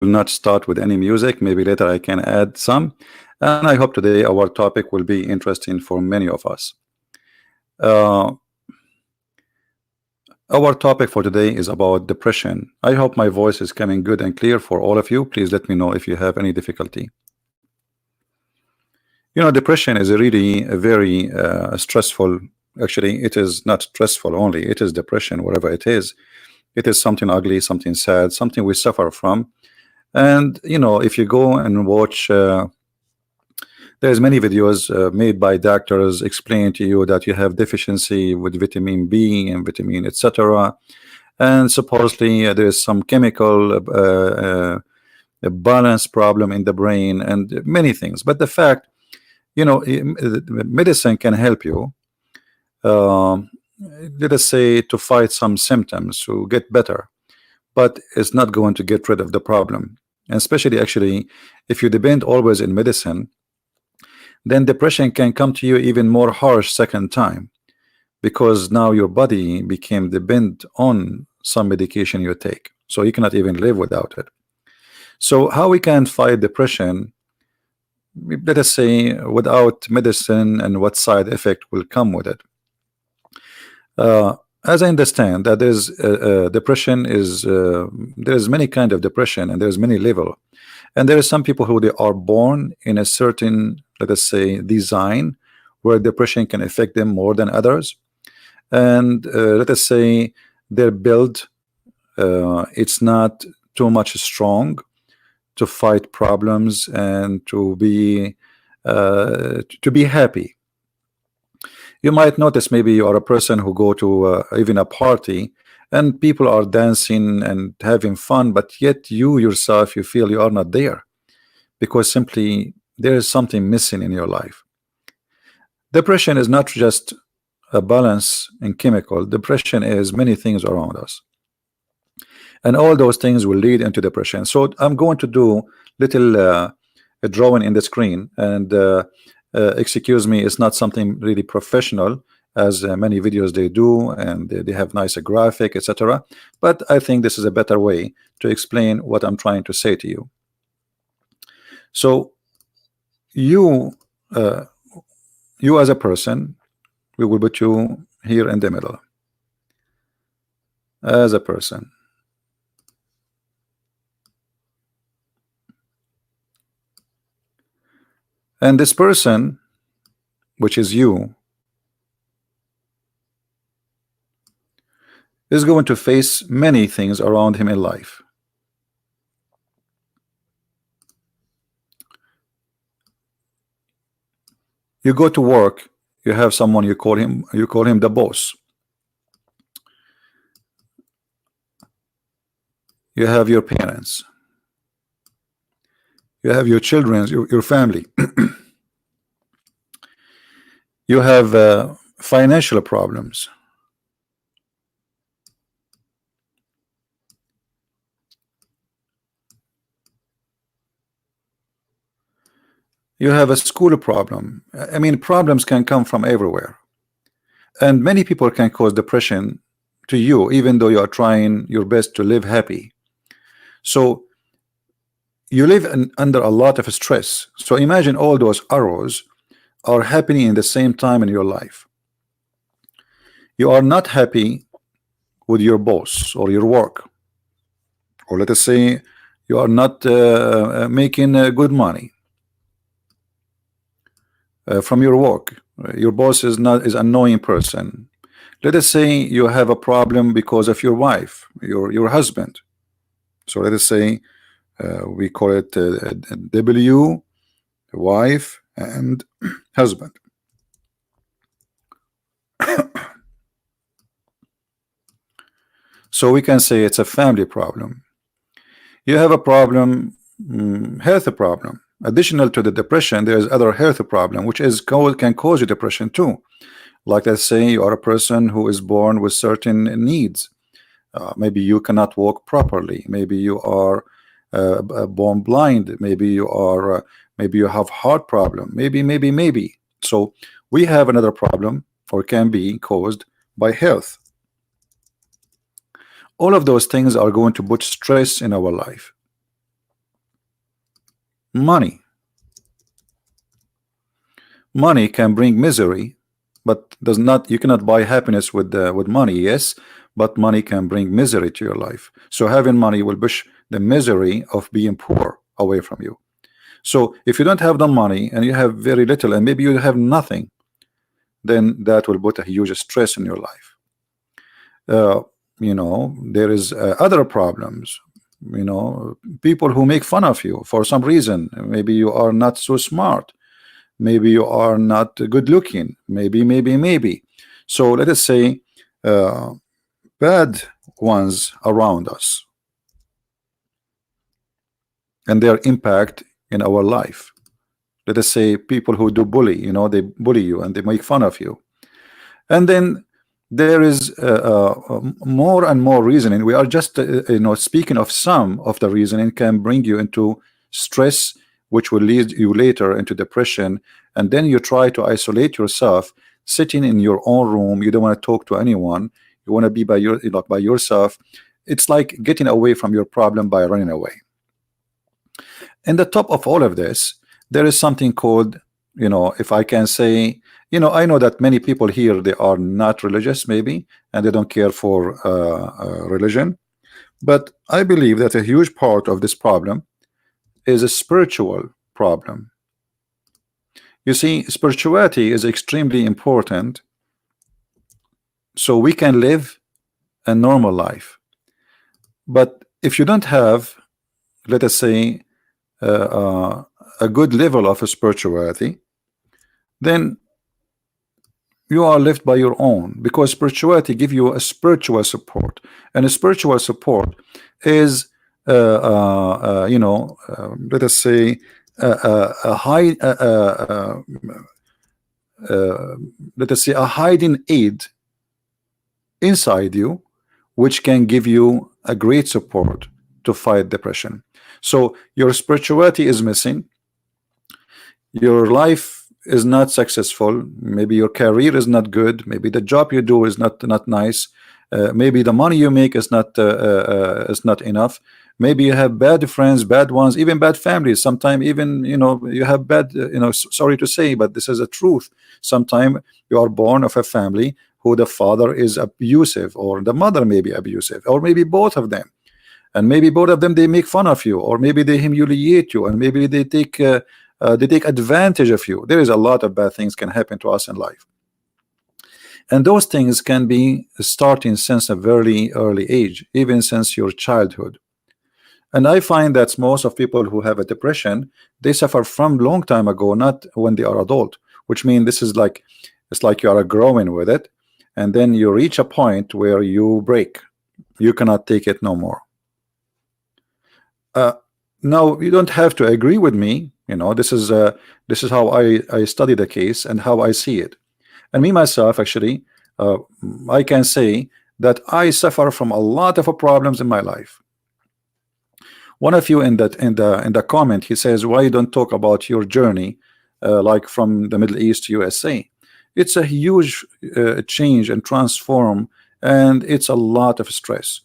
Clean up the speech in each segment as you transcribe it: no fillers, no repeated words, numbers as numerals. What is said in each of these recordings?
not start with any music. Maybe later I can add some. And I hope today our topic will be interesting for many of us. Uh, our topic for today is about depression. I hope my voice is coming good and clear for all of you. Please let me know if you have any difficulty. Depression is a very stressful. Actually, it is not stressful only. It is depression, whatever it is. It is something ugly, something sad, something we suffer from. And if you go and watch, there's many videos made by doctors explaining to you that you have deficiency with vitamin B and vitamin etc. And supposedly there is some chemical a balance problem in the brain and many things. But the fact, medicine can help you, let us say, to fight some symptoms, to get better, but it's not going to get rid of the problem. And especially, actually, if you depend always in medicine, then depression can come to you even more harsh second time, because now your body became dependent on some medication you take, so you cannot even live without it. So how we can fight depression, let us say, without medicine, and what side effect will come with it? As I understand that there's depression is there's many kind of depression, and there's many level, and there are some people who they are born in a certain, let us say, design where depression can affect them more than others, and let us say their build it's not too much strong to fight problems and to be happy. You might notice, maybe you are a person who go to even a party, and people are dancing and having fun, but yet you yourself, you feel you are not there, because simply there is something missing in your life. Depression is not just a balance in chemical. Depression is many things around us, and all those things will lead into depression. So I'm going to do little a drawing in the screen, and excuse me, it's not something really professional, as many videos they do, and they have nicer graphic, etc. But I think this is a better way to explain what I'm trying to say to you. So you as a person, we will put you here in the middle as a person. And this person, which is you, is going to face many things around him in life. You go to work, you have someone, you call him the boss. You have your parents, you have your children, your family. You have financial problems. You have a school problem. I mean, problems can come from everywhere, and many people can cause depression to you, even though you are trying your best to live happy. So you live under a lot of stress. So imagine all those arrows are happening in the same time in your life. You are not happy with your boss or your work, or let us say you are not making good money from your work. Your boss is annoying person. Let us say you have a problem because of your wife, your husband. So let us say we call it W, wife and husband. So we can say it's a family problem. You have a problem, health problem. Additional to the depression, there is other health problem, which can cause you depression too. Like, let's say you are a person who is born with certain needs. Maybe you cannot walk properly. Maybe you are born blind. Maybe you have heart problem. Maybe. So we have another problem, or can be caused by health. All of those things are going to put stress in our life. Money. Money can bring misery, but does not. You cannot buy happiness with money. Yes, but money can bring misery to your life. So having money will push the misery of being poor away from you. So if you don't have the money and you have very little, and maybe you have nothing, then that will put a huge stress in your life. You know, there is other problems. You know, people who make fun of you for some reason. Maybe you are not so smart, maybe you are not good looking, maybe. So let us say bad ones around us and their impact in our life. Let us say people who do bully, you know, they bully you and they make fun of you. And then there is more and more reasoning. We are just you know, speaking of some of the reasoning can bring you into stress, which will lead you later into depression. And then you try to isolate yourself, sitting in your own room. You don't want to talk to anyone. You want to be by your, you know, by yourself. It's like getting away from your problem by running away. And the top of all of this, there is something called, you know, if I can say, you know, I know that many people here, they are not religious maybe, and they don't care for religion, but I believe that a huge part of this problem is a spiritual problem. You see, spirituality is extremely important so we can live a normal life. But if you don't have, let us say, a good level of spirituality, then you are left by your own, because spirituality give you a spiritual support, and a spiritual support is you know, let us say a high let us say a hiding aid inside you, which can give you a great support to fight depression. So your spirituality is missing, your life is not successful, maybe your career is not good, maybe the job you do is not nice, maybe the money you make is not enough, maybe you have bad friends, bad ones, even bad families. Sometimes even, you know, you have bad, you know, sorry to say, but this is a truth. Sometimes you are born of a family who the father is abusive, or the mother may be abusive, or maybe both of them, and maybe both of them, they make fun of you, or maybe they humiliate you, and maybe they take advantage of you. There is a lot of bad things can happen to us in life, and those things can be starting since a very early age, even since your childhood. And I find that most of people who have a depression, they suffer from long time ago, not when they are adult, which means this is like, it's like you are growing with it, and then you reach a point where you break, you cannot take it no more. Now you don't have to agree with me, you know, this is how I study the case and how I see it. And me myself, actually, I can say that I suffer from a lot of problems in my life. One of you in the comment, he says, why you don't talk about your journey, like from the Middle East to USA? It's a huge change and transform, and it's a lot of stress.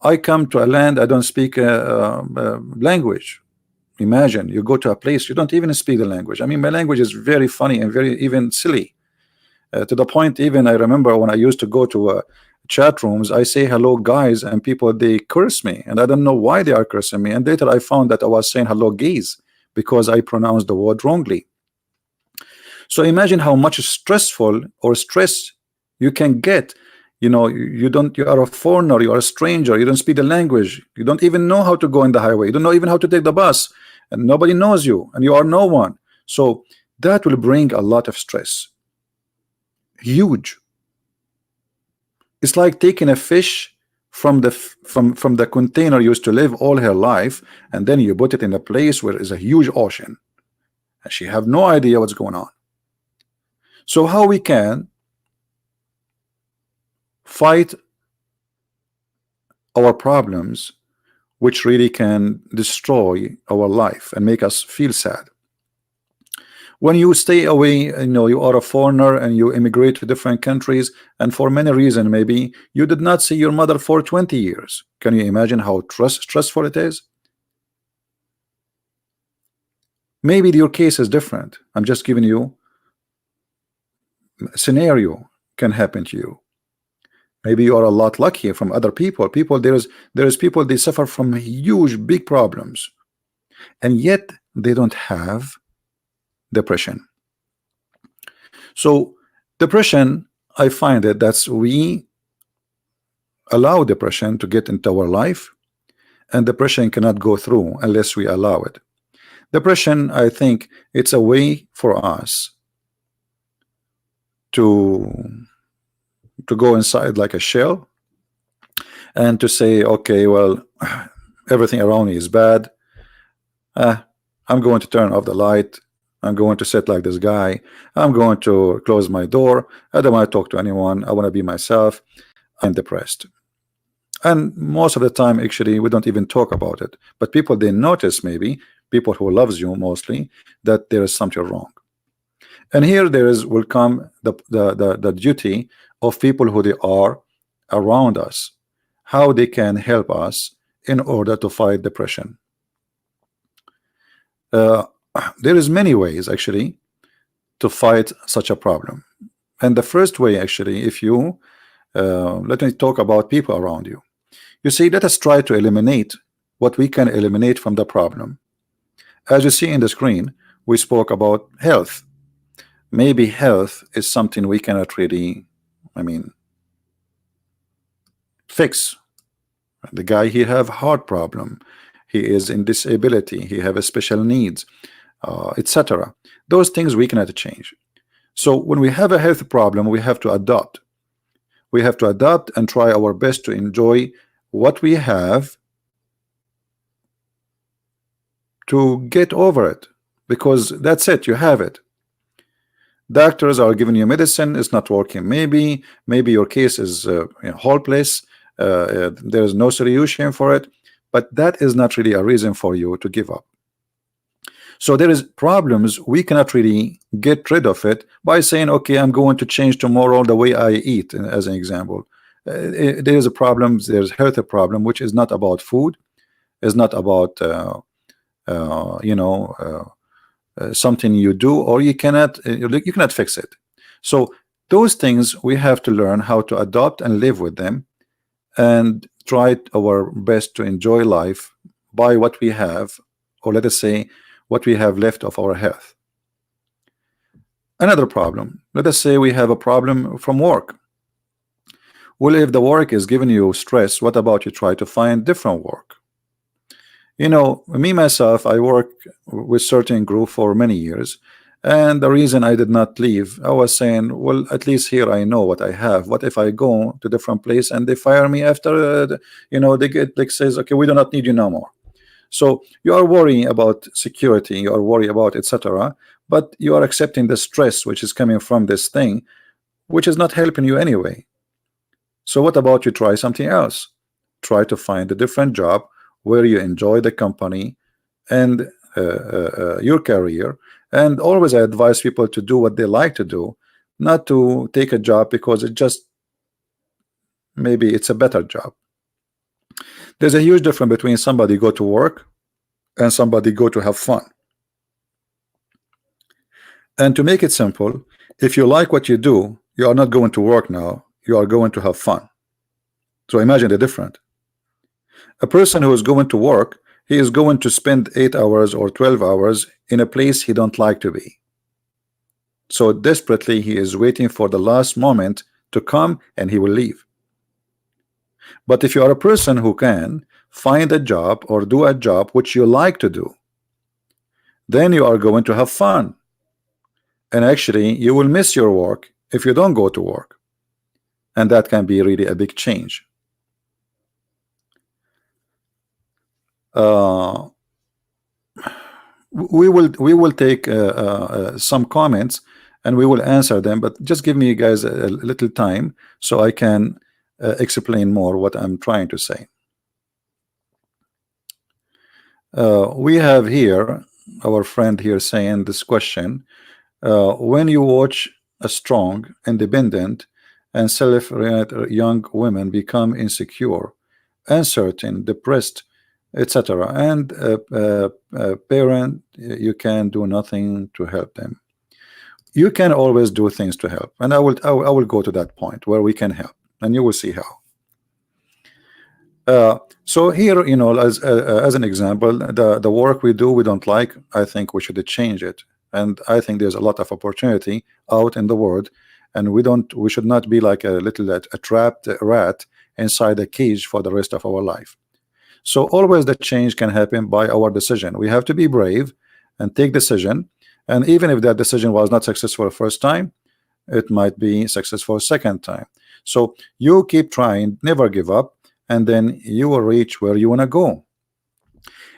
I come to a land I don't speak language. Imagine you go to a place you don't even speak the language. I mean, my language is very funny and very even silly, to the point even I remember when I used to go to chat rooms, I say hello guys, and people, they curse me, and I don't know why they are cursing me. And later I found that I was saying hello gays because I pronounced the word wrongly. So imagine how much stressful or stress you can get. You know, you are a foreigner, you are a stranger, you don't speak the language, you don't even know how to go in the highway, you don't know even how to take the bus, and nobody knows you, and you are no one. So that will bring a lot of stress. Huge. It's like taking a fish from the container used to live all her life, and then you put it in a place where is a huge ocean, and she have no idea what's going on. So how we can fight our problems, which really can destroy our life and make us feel sad? When you stay away, you know, you are a foreigner and you immigrate to different countries, and for many reasons, maybe you did not see your mother for 20 years. Can you imagine how stressful it is? Maybe your case is different. I'm just giving you a scenario can happen to you. Maybe you are a lot luckier from other people. There is people, they suffer from huge big problems, and yet they don't have depression. So depression, I find it that's we allow depression to get into our life, and depression cannot go through unless we allow it. Depression, I think it's a way for us to go inside like a shell and to say, okay, well, everything around me is bad. I'm going to turn off the light. I'm going to sit like this guy. I'm going to close my door. I don't want to talk to anyone. I want to be myself. I'm depressed. And most of the time, actually, we don't even talk about it. But people, they notice, maybe people who loves you mostly, that there is something wrong. And here will come the duty of people who they are around us, how they can help us in order to fight depression. There is many ways actually to fight such a problem. And the first way, actually, if you let me talk about people around you. You see, let us try to eliminate what we can eliminate from the problem. As you see in the screen, we spoke about health. Maybe health is something we cannot really, fix. The guy, he have heart problem, he is in disability, he have a special needs, etc. Those things we cannot change. So when we have a health problem, we have to adapt. We have to adapt and try our best to enjoy what we have, to get over it, because that's it, you have it. Doctors are giving you medicine, it's not working. Maybe your case is hopeless, there is no solution for it, but that is not really a reason for you to give up. So there is problems we cannot really get rid of it by saying, okay, I'm going to change tomorrow the way I eat, as an example. There is a problem, there's health problem, which is not about food, is not about something you do, or you cannot fix it. So those things we have to learn how to adopt and live with them, and try our best to enjoy life by what we have, or let us say what we have left of our health. Another problem, let us say we have a problem from work. Well, if the work is giving you stress, what about you try to find different work? Me myself, I work with certain group for many years, and the reason I did not leave, I was saying, well, at least here I know what I have. What if I go to different place and they fire me after they get like says, okay, we do not need you no more. So you are worrying about security, you are worried about etc., but you are accepting the stress which is coming from this thing, which is not helping you anyway. So what about you try something else? Try to find a different job where you enjoy the company and your career. And always I advise people to do what they like to do, not to take a job because it just maybe it's a better job. There's a huge difference between somebody go to work and somebody go to have fun. And to make it simple, if you like what you do, you are not going to work now, you are going to have fun. So imagine the difference. A person who is going to work, he is going to spend 8 hours or 12 hours in a place he don't like to be. So desperately he is waiting for the last moment to come and he will leave. But if you are a person who can find a job or do a job which you like to do, then you are going to have fun. And actually you will miss your work if you don't go to work. And that can be really a big change. We will take some comments and we will answer them, but just give me guys a little time so I can explain more what I'm trying to say. We have here our friend here saying this question: when you watch a strong, independent and self-reliant young women become insecure, uncertain, depressed, etc. And parent, you can do nothing to help them. You can always do things to help, and I will go to that point where we can help, and you will see how. So here, you know, as an example, the work we do we don't like. I think we should change it, and I think there's a lot of opportunity out in the world, and we should not be like a trapped rat inside a cage for the rest of our life. So always the change can happen by our decision. We have to be brave and take decision, and even if that decision was not successful first time, it might be successful second time. So you keep trying, never give up, and then you will reach where you want to go.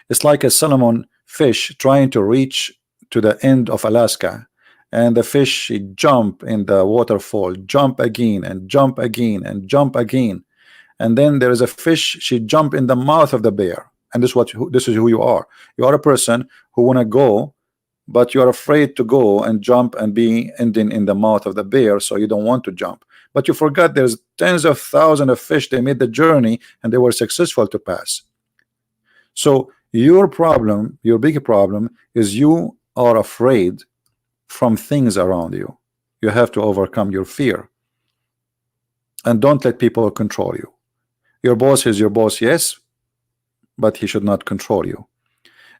It's like a Solomon fish trying to reach to the end of Alaska, and the fish she jump in the waterfall, jump again and jump again and jump again, and then there is a fish she jump in the mouth of the bear. And this is who you are. You are a person who want to go, but you are afraid to go and jump and be ending in the mouth of the bear, so you don't want to jump. But you forgot there's tens of thousands of fish. They made the journey and they were successful to pass. So your problem, your big problem, is you are afraid from things around you. You have to overcome your fear, and don't let people control you. Your boss is your boss, yes, but he should not control you.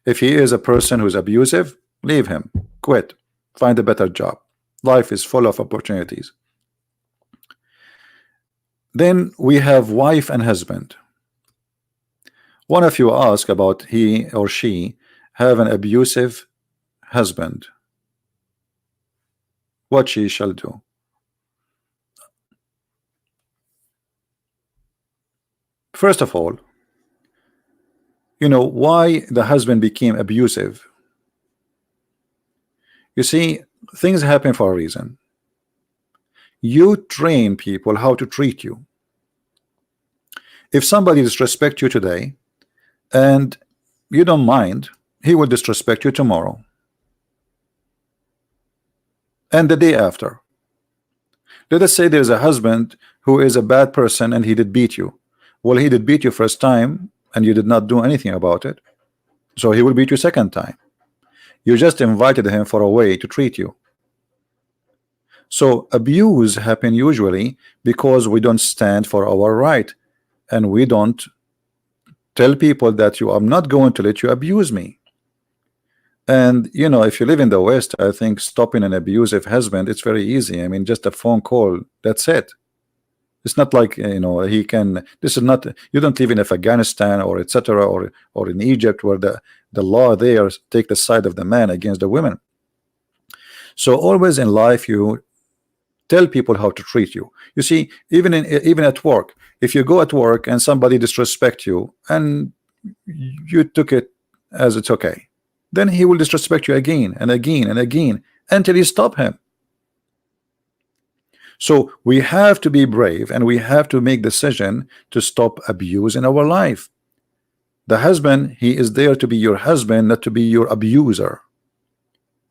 If he is a person who's abusive, leave him, quit, find a better job. Life is full of opportunities. Then we have wife and husband. One of you ask about he or she have an abusive husband, what she shall do. First of all, you know why the husband became abusive. You see, things happen for a reason. You train people how to treat you. If somebody disrespects you today and you don't mind, he will disrespect you tomorrow and the day after. Let us say there's a husband who is a bad person and he did beat you. Well, he did beat you first time and you did not do anything about it, so he will beat you second time. You just invited him for a way to treat you. So abuse happen usually because we don't stand for our right, and we don't tell people that I'm not going to let you abuse me. And you know, if you live in the West, I think stopping an abusive husband, it's very easy. I mean, just a phone call, that's it. It's not like, you know, he can, this is not, you don't live in Afghanistan or etc. or in Egypt where the law there take the side of the man against the women. So always in life you tell people how to treat you. You see, even at work, if you go at work and somebody disrespect you and you took it as it's okay, then he will disrespect you again and again and again until you stop him. So we have to be brave and we have to make decision to stop abuse in our life. The husband, he is there to be your husband, not to be your abuser.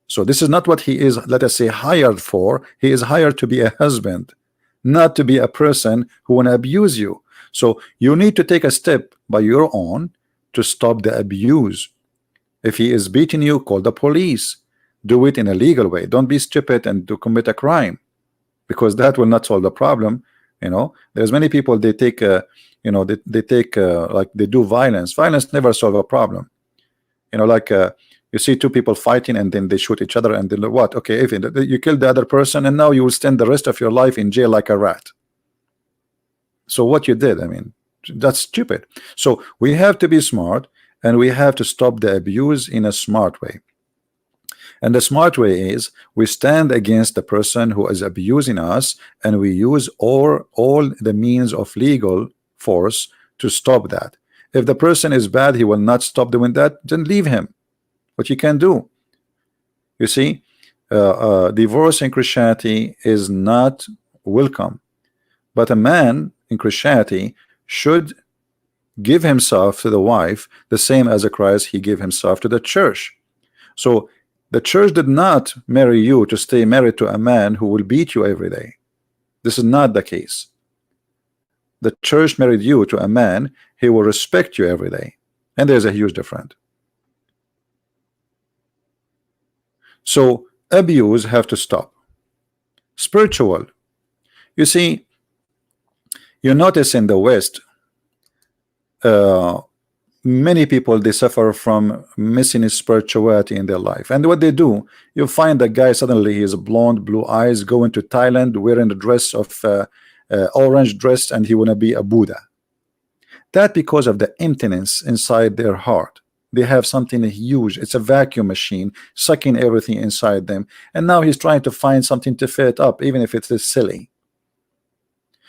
So this is not what he is, let us say, hired for. He is hired to be a husband, not to be a person who want to abuse you. So you need to take a step by your own to stop the abuse. If he is beating you, call the police. Do it in a legal way. Don't be stupid and to commit a crime, because that will not solve the problem. You know, there's many people, they take you know, they take like they do violence. Violence never solve a problem. You know, like you see two people fighting and then they shoot each other and then what? Okay, if you kill the other person and now you will spend the rest of your life in jail like a rat. So what you did, I mean, that's stupid. So we have to be smart and we have to stop the abuse in a smart way. And the smart way is we stand against the person who is abusing us, and we use all the means of legal force to stop that. If the person is bad, he will not stop doing that, then leave him. What you can do, you see, divorce in Christianity is not welcome, but a man in Christianity should give himself to the wife the same as a Christ he gave himself to the church. So the church did not marry you to stay married to a man who will beat you every day. This is not the case. The church married you to a man who will respect you every day. and there's a huge difference. So abuse have to stop. Spiritual, you see, you notice in the West, many people, they suffer from missing spirituality in their life. And what they do, you find the guy suddenly he is blonde, blue eyes, going to Thailand wearing a dress of orange dress, and he wanna be a Buddha. That because of the emptiness inside their heart. They have something huge. It's a vacuum machine sucking everything inside them, and now he's trying to find something to fill it up, even if it is silly.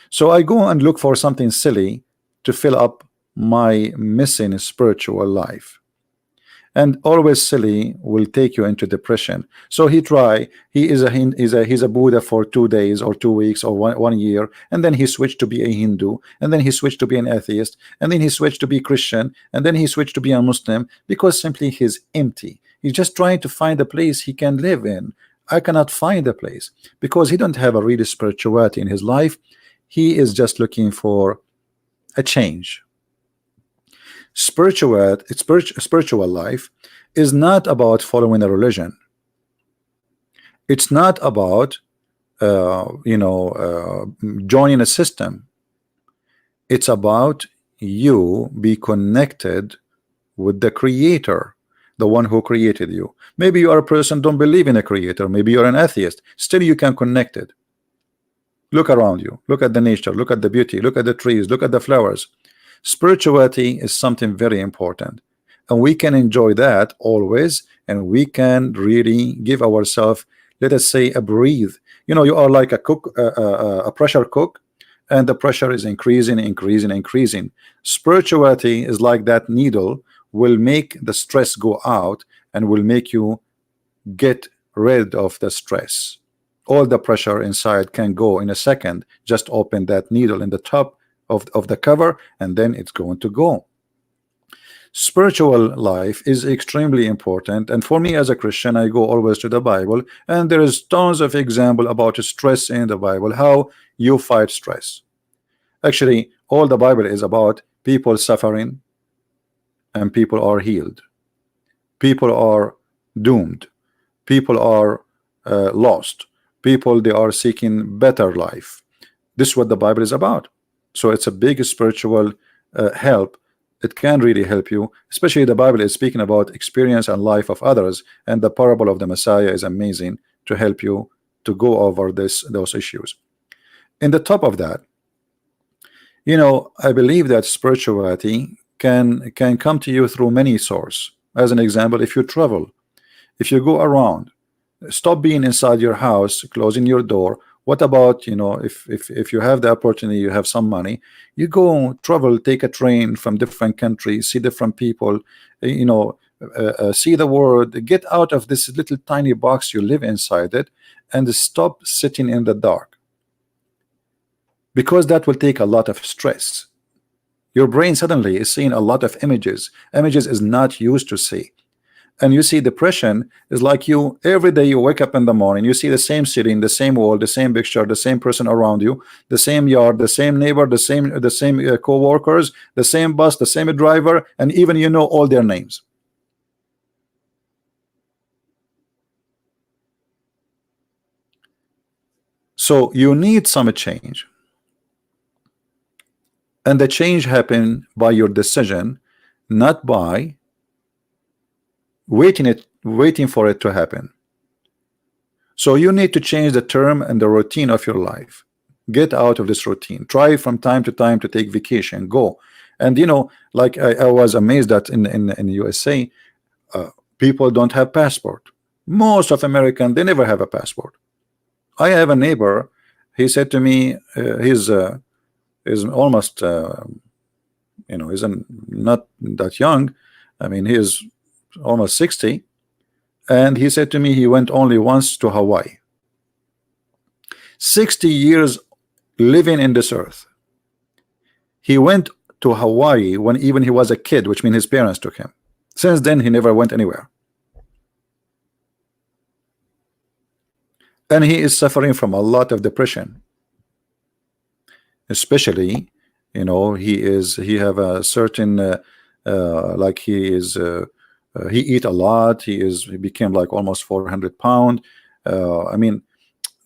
So I go and look for something silly to fill up my missing spiritual life, and always silly will take you into depression. So he is a Buddha for 2 days or 2 weeks or one year, and then he switched to be a Hindu, and then he switched to be an atheist, and then he switched to be Christian, and then he switched to be a Muslim, because simply he's empty. He's just trying to find a place he can live in. I cannot find a place because he don't have a real spirituality in his life. He is just looking for a change. Spiritual life is not about following a religion. It's not about joining a system. It's about you be connected with the creator, the one who created you. Maybe you are a person don't believe in a creator, maybe you're an atheist, still you can connect it. Look around you, look at the nature, look at the beauty, look at the trees, look at the flowers. Spirituality is something very important, and we can enjoy that always, and we can really give ourselves, let us say, a breathe. You are like a cook, a pressure cook, and the pressure is increasing. Spirituality is like that needle, will make the stress go out and will make you get rid of the stress. All the pressure inside can go in a second. Just open that needle in the top of the cover, and then it's going to go. Spiritual life is extremely important, and for me as a Christian, I go always to the Bible, and there is tons of example about stress in the Bible, how you fight stress. Actually, all the Bible is about people suffering and people are healed. People are doomed. People are lost. People, they are seeking better life. This is what the Bible is about. So it's a big spiritual help. It can really help you, especially the Bible is speaking about experience and life of others, and the parable of the Messiah is amazing to help you to go over those issues. In the top of that, I believe that spirituality can come to you through many sources. As an example, if you travel, if you go around, stop being inside your house, closing your door. What about, if you have the opportunity, you have some money, you go travel, take a train from different countries, see different people, see the world, get out of this little tiny box you live inside it, and stop sitting in the dark, because that will take a lot of stress. Your brain suddenly is seeing a lot of images is not used to see. And you see, depression is like you every day you wake up in the morning, you see the same city, the same wall, the same picture, the same person around you, the same yard, the same neighbor, the same co-workers, the same bus, the same driver, and even all their names. So you need some change, and the change happen by your decision, not by waiting for it to happen. So you need to change the term and the routine of your life. Get out of this routine. Try from time to time to take vacation. Go. And like I was amazed that in the USA, people don't have passport. Most of Americans, they never have a passport. I have a neighbor. He said to me, he's almost he's not that young. I mean, he is almost 60, and he said to me he went only once to Hawaii. 60 years living in this earth. He went to Hawaii when even he was a kid, which means his parents took him. Since then he never went anywhere, and he is suffering from a lot of depression. Especially, he have a certain like he eat a lot. He became like almost 400 pounds. I mean,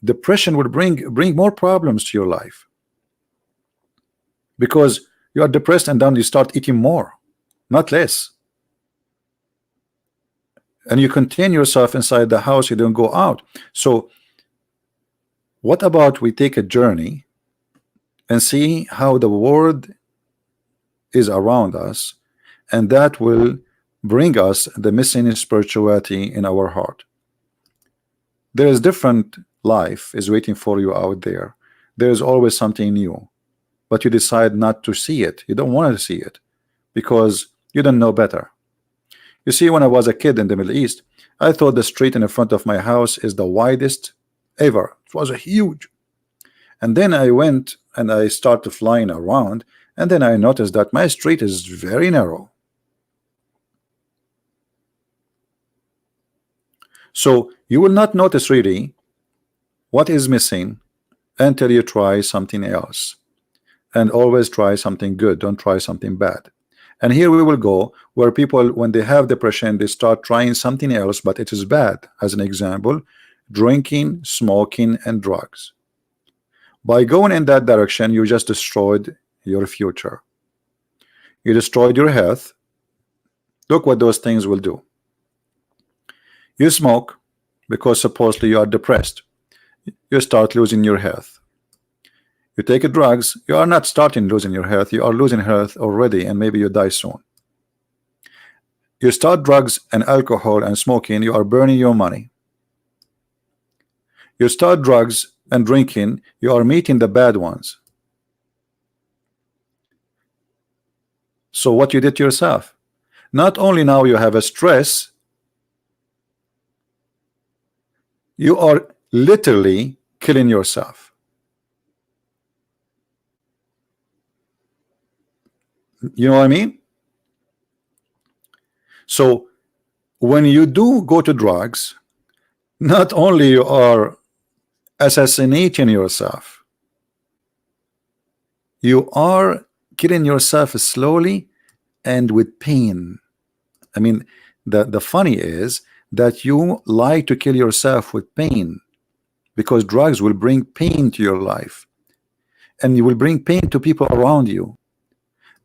depression will bring more problems to your life, because you are depressed and then you start eating more, not less, and you contain yourself inside the house. You don't go out. So what about we take a journey and see how the world is around us, and that will bring us the missing spirituality in our heart. There is different life is waiting for you out there. There is always something new, but you decide not to see it. You don't want to see it because you don't know better. You see, when I was a kid in the Middle East, I thought the street in the front of my house is the widest ever. It was a huge. And then I went and I started flying around, and then I noticed that my street is very narrow. So you will not notice really what is missing until you try something else. And always try something good, don't try something bad. And here we will go where people, when they have depression, they start trying something else, but it is bad. As an example, drinking, smoking, and drugs. By going in that direction, you just destroyed your future. You destroyed your health. Look what those things will do. You smoke because supposedly you are depressed. You start losing your health. You take drugs, you are not starting losing your health, you are losing health already, and maybe you die soon. You start drugs and alcohol and smoking, you are burning your money. You start drugs and drinking, you are meeting the bad ones. So what you did to yourself? Not only now you have a stress, you are literally killing yourself. You know what I mean? So when you do go to drugs, not only you are assassinating yourself, you are killing yourself slowly and with pain. I mean, the funny is that you lie to kill yourself with pain, because drugs will bring pain to your life, and you will bring pain to people around you,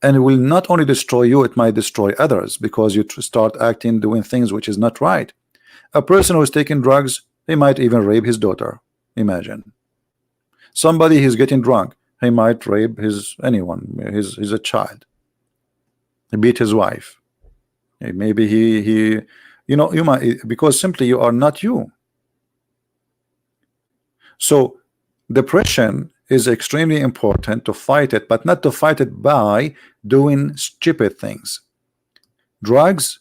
and it will not only destroy you, it might destroy others, because you start acting, doing things which is not right. A person who's taking drugs, he might even rape his daughter. Imagine somebody who's getting drunk, he might rape anyone. He's a child. He beat his wife. Maybe he you know, you might, because simply you are not you. So depression is extremely important to fight it, but not to fight it by doing stupid things. Drugs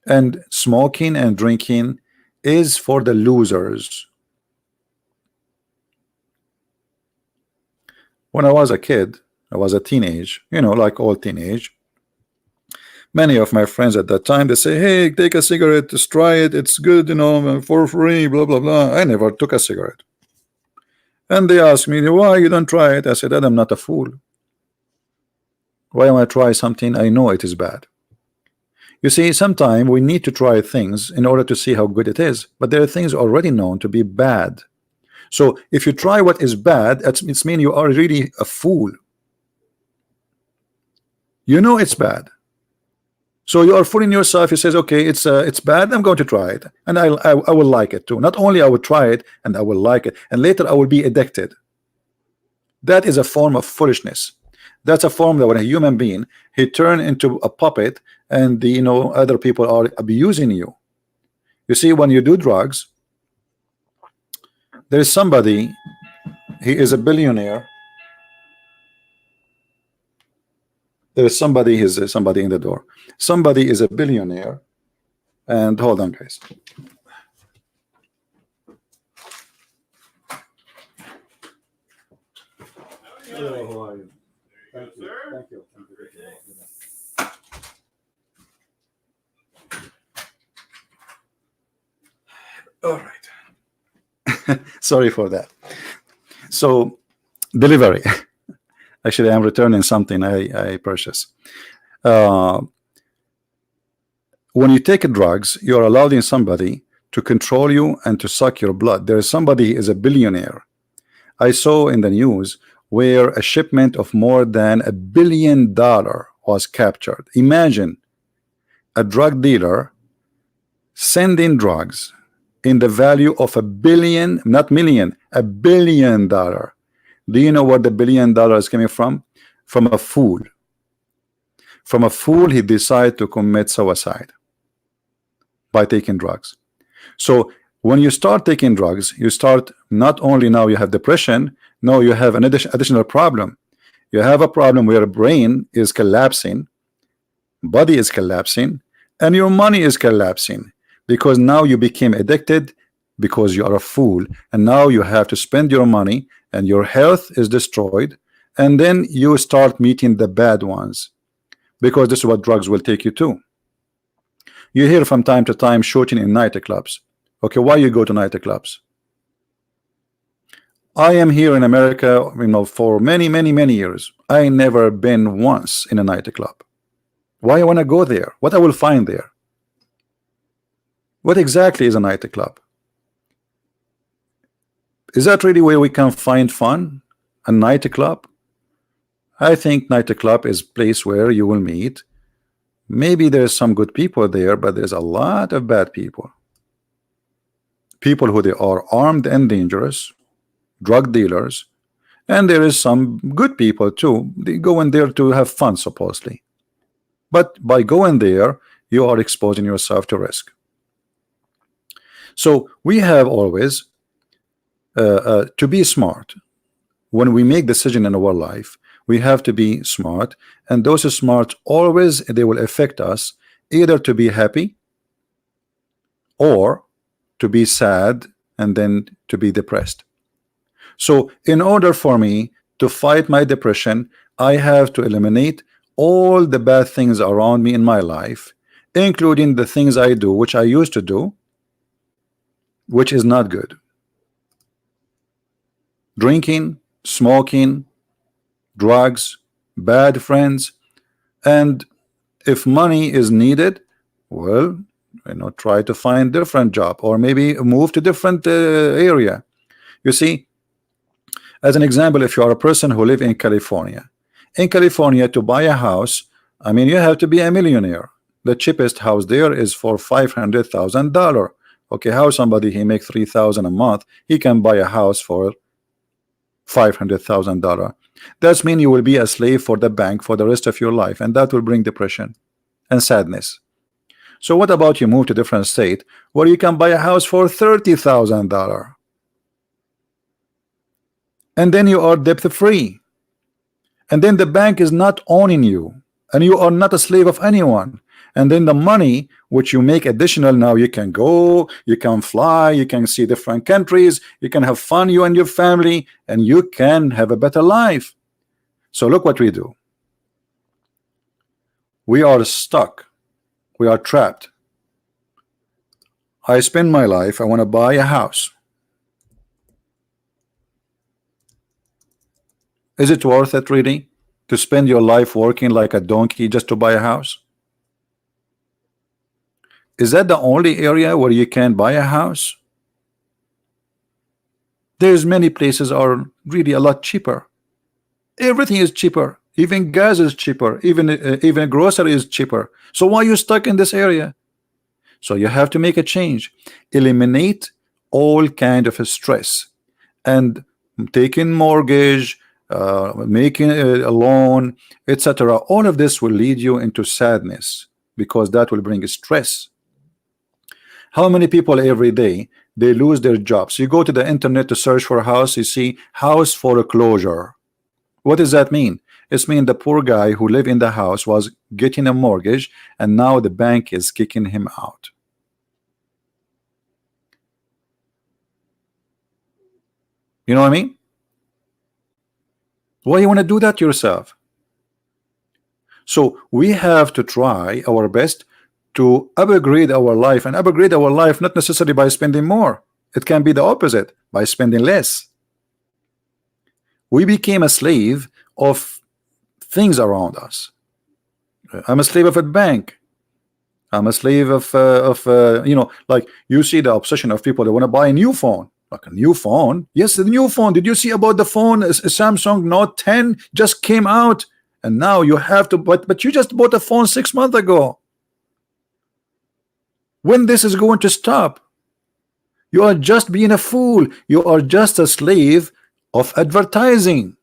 and smoking and drinking is for the losers. When I was a kid, I was a teenage, you know, like all teenage. Many of my friends at that time, they say, hey, take a cigarette, just try it, it's good, you know, for free, blah blah blah. I never took a cigarette. And they asked me, why you don't try it? I said, I'm not a fool. Why am I try something I know it is bad? You see, sometimes we need to try things in order to see how good it is, but there are things already known to be bad. So if you try what is bad, it's mean you are really a fool. You know it's bad, so you are fooling yourself. You says, okay, it's bad, I'm going to try it, and I will like it too. Not only I will try it and I will like it, and later I will be addicted. That is a form of foolishness. That's a form that when a human being, he turn into a puppet, and you know, other people are abusing you. You see, when you do drugs, there is somebody, he is a billionaire. There is somebody, he's somebody in the door. Somebody is a billionaire, and hold on, guys. Hello, how are you? Thank you. Thank you. All right. Sorry for that. So, delivery. Actually, I'm returning something I purchased. When you take drugs, you're allowing somebody to control you and to suck your blood. There is somebody is a billionaire. I saw in the news where a shipment of more than $1 billion was captured. Imagine a drug dealer sending drugs in the value of $1 billion, not million, $1 billion. Do you know where the $1 billion is coming from? From a fool. From a fool, he decided to commit suicide by taking drugs. So when you start taking drugs, you start not only now you have depression, no, you have an additional problem. You have a problem where your brain is collapsing, body is collapsing, and your money is collapsing, because now you became addicted because you are a fool, and now you have to spend your money and your health is destroyed, and then you start meeting the bad ones, because this is what drugs will take you to. You hear from time to time shooting in nightclubs. Okay, why you go to nightclubs? I am here in America, for many years. I never been once in a nightclub. Why I want to go there? What I will find there? What exactly is a nightclub? Is that really where we can find fun? A nightclub? I think nightclub is a place where you will meet. Maybe there's some good people there, but there's a lot of bad people. People who they are armed and dangerous, drug dealers, and there is some good people too. They go in there to have fun, supposedly. But by going there, you are exposing yourself to risk. So we have always to be smart. When we make decision in our life, we have to be smart, and those smart always, they will affect us either to be happy or to be sad and then to be depressed. So in order for me to fight my depression, I have to eliminate all the bad things around me in my life, including the things I do, which I used to do, which is not good. Drinking, smoking, drugs, bad friends, and if money is needed, well, try to find different job, or maybe move to different area. You see, as an example, if you are a person who live in California, to buy a house, you have to be a millionaire. The cheapest house there is for $500,000. Okay, how somebody he make $3,000 a month, he can buy a house for $500,000. That means you will be a slave for the bank for the rest of your life, and that will bring depression and sadness. So what about you move to a different state where you can buy a house for $30,000, and then you are debt free, and then the bank is not owning you, and you are not a slave of anyone, and then the money which you make additional, now you can go, you can fly, you can see different countries, you can have fun, you and your family, and you can have a better life. So look what we do. We are stuck. We are trapped. I spend my life, I want to buy a house. Is it worth it really to spend your life working like a donkey just to buy a house? Is that the only area where you can buy a house? There's many places are really a lot cheaper. Everything is cheaper. Even gas is cheaper. Even grocery is cheaper. So why are you stuck in this area? So you have to make a change. Eliminate all kind of stress, and taking mortgage, making a loan, etc. All of this will lead you into sadness, because that will bring stress. How many people every day they lose their jobs? You go to the internet to search for a house, you see house foreclosure. What does that mean? It means the poor guy who lived in the house was getting a mortgage, and now the bank is kicking him out. You know what I mean? Why you want to do that yourself? So we have to try our best to upgrade our life, and upgrade our life not necessarily by spending more. It can be the opposite, by spending less. We became a slave of things around us. I'm a slave of a bank. I'm a slave of you know, like you see the obsession of people that want to buy a new phone. Like a new phone? Yes, the new phone. Did you see about the phone? Samsung Note 10 just came out, and now you have to. But you just bought a phone 6 months ago. When this is going to stop? You are just being a fool. You are just a slave of advertising.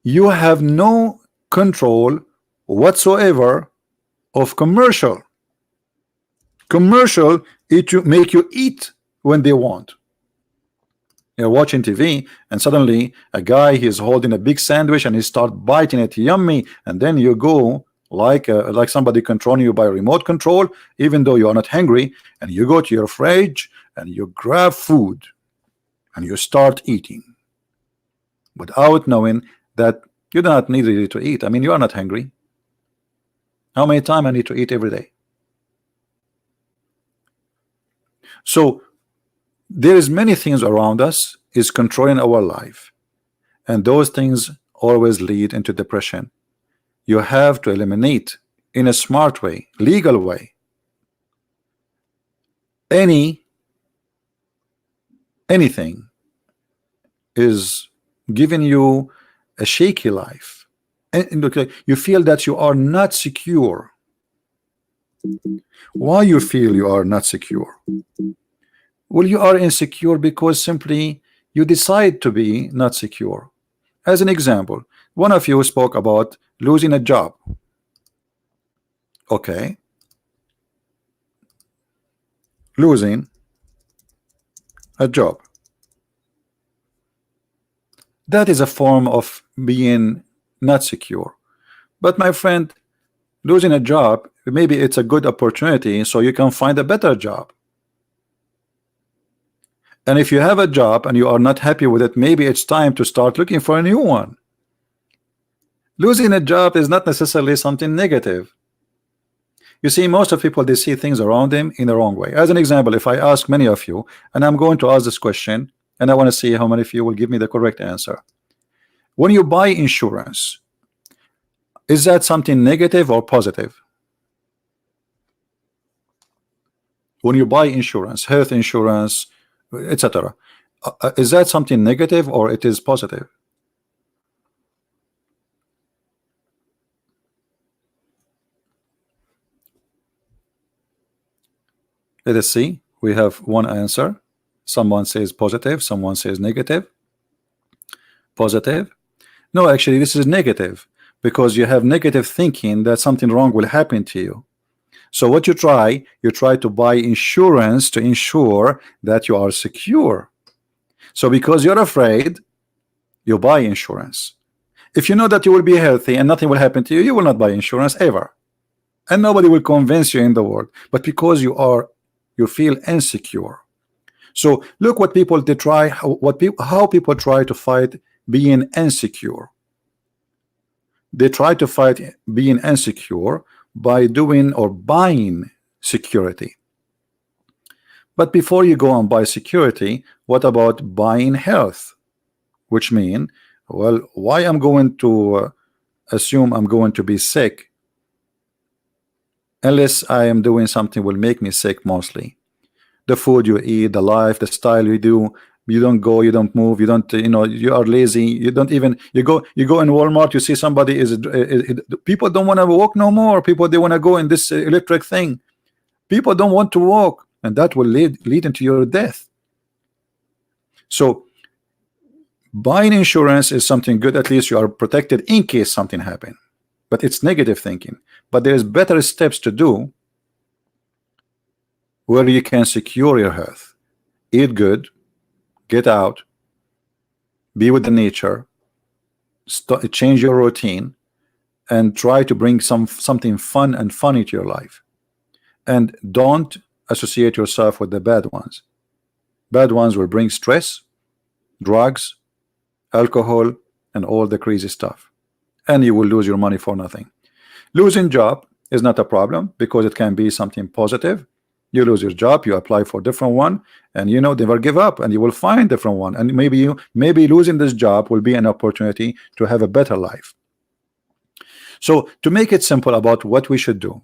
You have no control whatsoever of commercial. Commercial it to make you eat when they want. You're watching TV and suddenly a guy, he's holding a big sandwich and he start biting it, yummy, and then you go like somebody controlling you by remote control, even though you are not hungry, and you go to your fridge and you grab food and you start eating without knowing that you do not need really to eat. I mean, you are not hungry. How many times I need to eat every day? So there is many things around us is controlling our life, and those things always lead into depression. You have to eliminate in a smart way, legal way, anything is giving you a shaky life, and you feel that you are not secure. Why you feel you are not secure? Well, you are insecure because simply you decide to be not secure. As an example, one of you spoke about losing a job. Okay, losing a job, that is a form of being not secure. But my friend, losing a job, maybe it's a good opportunity so you can find a better job. And if you have a job and you are not happy with it, maybe it's time to start looking for a new one. Losing a job is not necessarily something negative. You see, most of people, they see things around them in the wrong way. As an example, if I ask many of you, and I'm going to ask this question, and I want to see how many of you will give me the correct answer. When you buy insurance, is that something negative or positive? When you buy insurance, health insurance, etc., is that something negative or it is positive? Let us see. We have one answer. Someone says positive, someone says negative. Positive. No, actually this is negative, because you have negative thinking that something wrong will happen to you. So what you try to buy insurance to ensure that you are secure. So because you're afraid, you buy insurance. If you know that you will be healthy and nothing will happen to you, you will not buy insurance ever, and nobody will convince you in the world. But because you feel insecure. So look what people they try, how people try to fight being insecure. They try to fight being insecure by doing or buying security. But before you go and buy security, what about buying health? Which mean, well, why I'm going to assume I'm going to be sick unless I am doing something will make me sick? Mostly the food you eat, the life, the style you do. You don't go, you don't move, you don't, you know, you are lazy. You don't even, you go in Walmart, you see somebody people don't want to walk no more. People, they want to go in this electric thing. People don't want to walk, and that will lead into your death. So buying insurance is something good. At least you are protected in case something happen. But it's negative thinking. But there's better steps to do where you can secure your health. Eat good, get out, be with the nature, change your routine, and try to bring something fun and funny to your life. And don't associate yourself with the bad ones. Bad ones will bring stress, drugs, alcohol, and all the crazy stuff, and you will lose your money for nothing. Losing job is not a problem, because it can be something positive. You lose your job, you apply for a different one, and you know, never give up, and you will find different one. And maybe losing this job will be an opportunity to have a better life. So to make it simple about what we should do,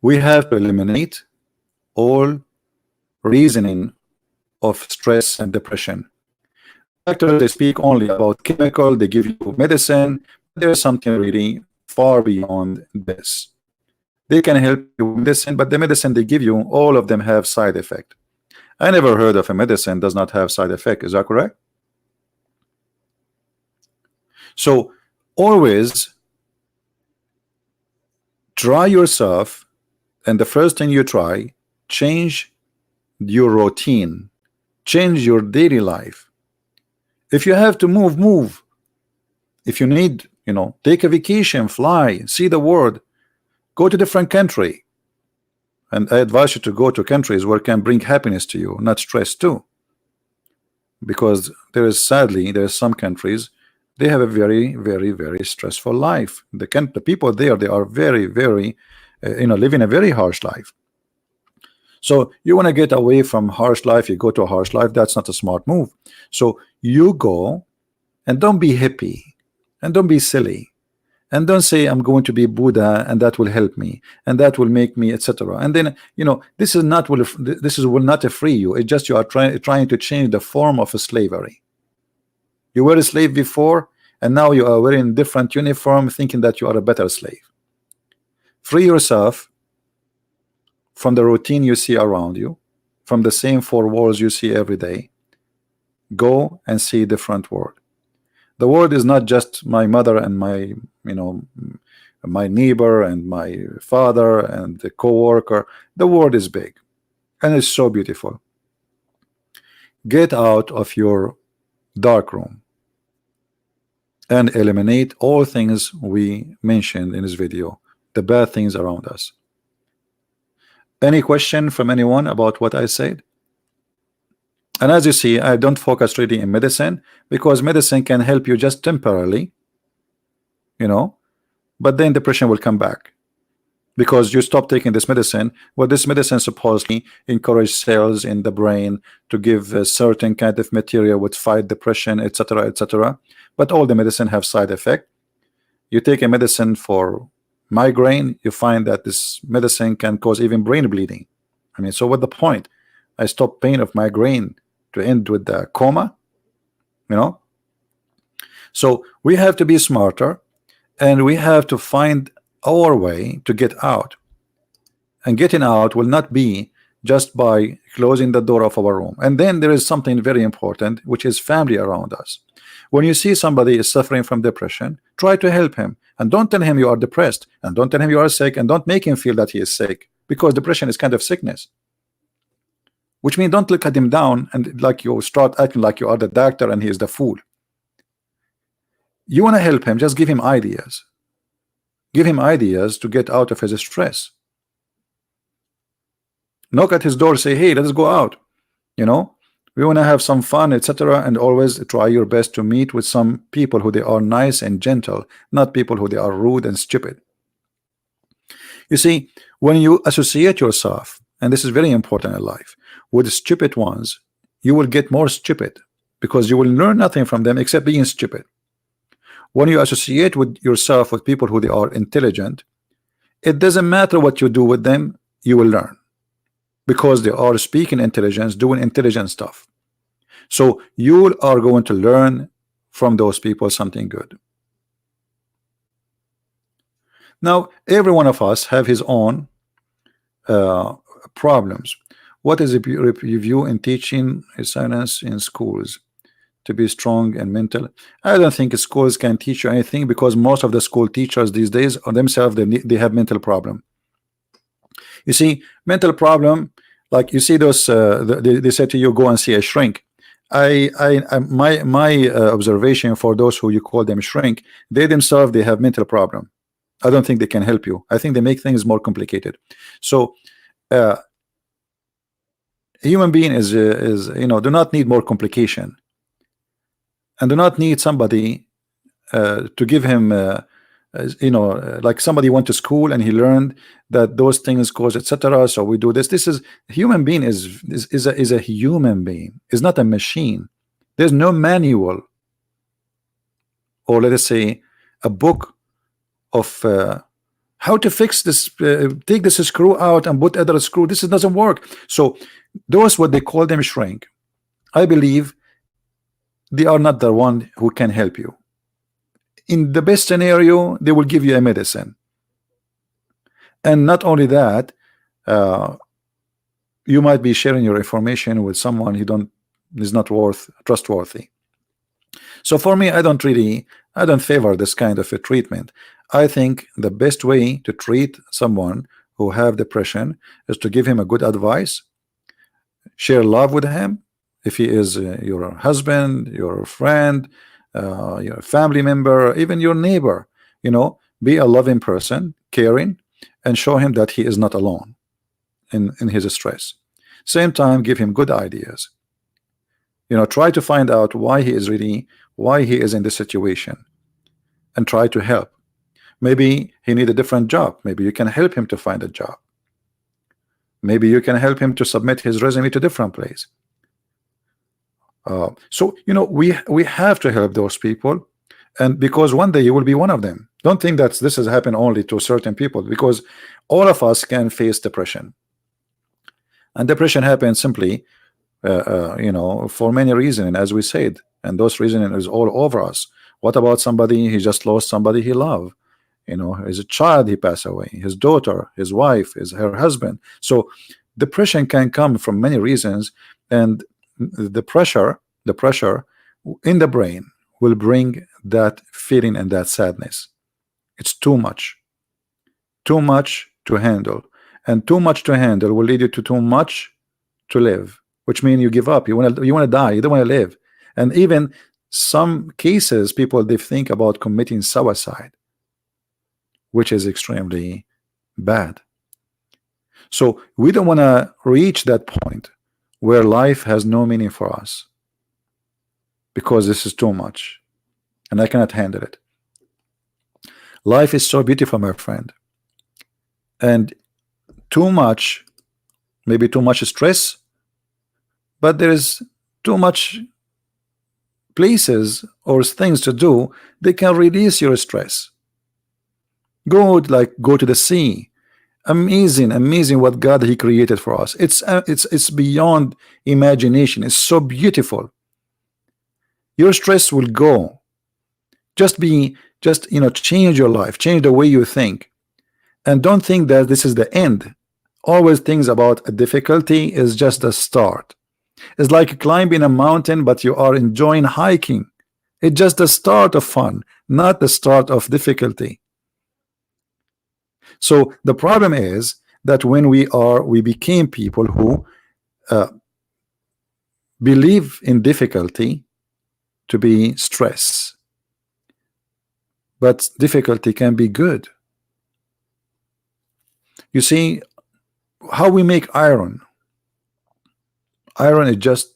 we have to eliminate all reasoning of stress and depression. Doctors, they speak only about chemical, they give you medicine. There's something really far beyond this. They can help you with medicine, but the medicine they give you, all of them have side effect. I never heard of a medicine does not have side effect. Is that correct? So always try yourself, and the first thing you try, change your routine, change your daily life. If you have to move, move. If you need, take a vacation, fly, see the world, go to different country. And I advise you to go to countries where it can bring happiness to you, not stress too. Because sadly, there are some countries, they have a very, very, very stressful life. The people there, they are very, very, living a very harsh life. So you want to get away from harsh life, you go to a harsh life. That's not a smart move. So you go, and don't be hippie, and don't be silly, and don't say I'm going to be Buddha and that will help me and that will make me, etc. And then this will not free you. It's just you are trying to change the form of a slavery. You were a slave before, and now you are wearing different uniform, thinking that you are a better slave. Free yourself from the routine you see around you, from the same four walls you see every day. Go and see a different world. The world is not just my mother and my my neighbor and my father and the co-worker. The world is big and it's so beautiful. Get out of your dark room and eliminate all things we mentioned in this video, the bad things around us. Any question from anyone about what I said? And as you see, I don't focus really in medicine, because medicine can help you just temporarily, but then depression will come back because you stop taking this medicine. Well, this medicine supposedly encourage cells in the brain to give a certain kind of material which fight depression, etc., etc. But all the medicine have side effect. You take a medicine for migraine, you find that this medicine can cause even brain bleeding. I mean, so what the point? I stop pain of migraine to end with the coma, So we have to be smarter, and we have to find our way to get out. And getting out will not be just by closing the door of our room. And then there is something very important, which is family around us. When you see somebody is suffering from depression, try to help him, and don't tell him you are depressed, and don't tell him you are sick, and don't make him feel that he is sick, because depression is kind of sickness. Which means don't look at him down and like you start acting like you are the doctor and he is the fool. You want to help him, just give him ideas. Give him ideas to get out of his stress. Knock at his door, say, hey, let's go out. We want to have some fun, etc. And always try your best to meet with some people who they are nice and gentle, not people who they are rude and stupid. You see, when you associate yourself, and this is very important in life, with stupid ones, you will get more stupid, because you will learn nothing from them except being stupid. When you associate with yourself with people who they are intelligent, it doesn't matter what you do with them, you will learn, because they are speaking intelligence, doing intelligent stuff. So you are going to learn from those people something good. Now, every one of us have his own problems. What is a review in teaching science in schools to be strong and mental? I don't think schools can teach you anything, because most of the school teachers these days are themselves, they have mental problem. You see, mental problem, like you see those they say to you, go and see a shrink. My observation for those who you call them shrink, they themselves, they have mental problem. I don't think they can help you. I think they make things more complicated. So human being is do not need more complication, and do not need somebody to give him like somebody went to school and he learned that those things cause etc. So we do this. This is human being is a human being, is not a machine. There's no manual, or let us say a book of how to fix this, take this screw out and put other screw. This doesn't work. So those, what they call them shrink, I believe they are not the one who can help you. In the best scenario, they will give you a medicine, and not only that, you might be sharing your information with someone who is not trustworthy. So for me, I don't favor this kind of a treatment. I think the best way to treat someone who have depression is to give him a good advice, share love with him. If he is your husband, your friend, your family member, even your neighbor, be a loving person, caring, and show him that he is not alone in his stress. Same time, give him good ideas. Try to find out why he is in this situation, and try to help. Maybe he need a different job. Maybe you can help him to find a job. Maybe you can help him to submit his resume to different place. So we have to help those people, and because one day you will be one of them. Don't think that this has happened only to certain people, because all of us can face depression, and depression happens simply for many reasons, as we said, and those reasons is all over us. What about somebody, he just lost somebody he loved, as a child he passed away, his daughter, his wife, her husband. So depression can come from many reasons, and the pressure in the brain will bring that feeling and that sadness. It's too much to handle, and too much to handle will lead you to too much to live, which means you give up. You want to die. You don't want to live. And even some cases, people, they think about committing suicide, which is extremely bad. So we don't want to reach that point where life has no meaning for us, because this is too much and I cannot handle it. Life is so beautiful, my friend, and too much, maybe too much stress, but there is too much places or things to do, they can release your stress. Go to the sea. Amazing what God he created for us. It's beyond imagination. It's so beautiful. Your stress will go. Just change your life, change the way you think, and don't think that this is the end. Always think about a difficulty is just a start. It's like climbing a mountain, but you are enjoying hiking. It's just the start of fun, not the start of difficulty. So the problem is that when we became people who believe in difficulty to be stress, but difficulty can be good. You see how we make iron. Iron is just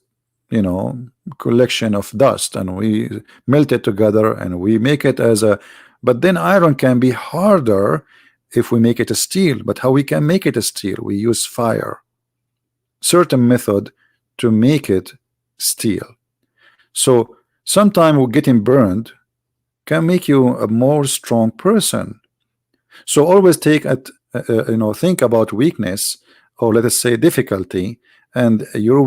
collection of dust, and we melt it together and we make it as a, but then iron can be harder if we make it a steel. But how we can make it a steel? We use fire, certain method to make it steel. So sometime getting burned can make you a more strong person. So always take think about weakness, or let us say difficulty, and your